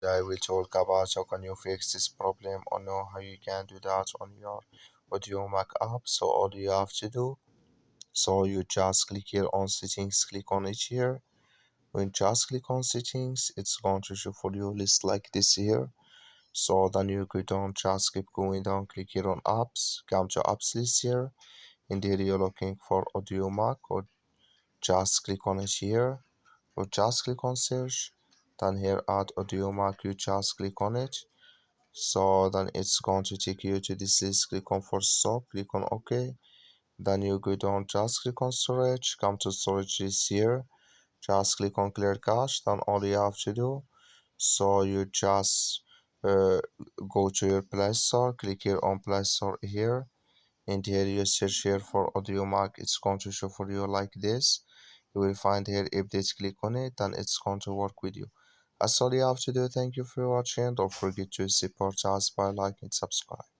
Today we talk about how can you fix this problem or know how you can do that on your Audiomack app. So all you have to do, so you just click here on settings, click on it here. When just click on settings, it's going to show for you list like this here. So then you go down, just keep going down, click here on apps, come to apps list here. In there you're looking for Audiomack, or just click on it here, or just click on search. Then here at Audiomack you just click on it. So then it's going to take you to this list. Click on for stop, click on OK. Then you go down, just click on storage, come to storage list here, just click on clear cache. Then all you have to do, so you just go to your Play Store, click here on Play Store here, and here you search here for Audiomack. It's going to show for you like this. You will find here update, click on it, and it's going to work with you. That's all you have to do. Thank you for watching. Don't forget to support us by liking and subscribe.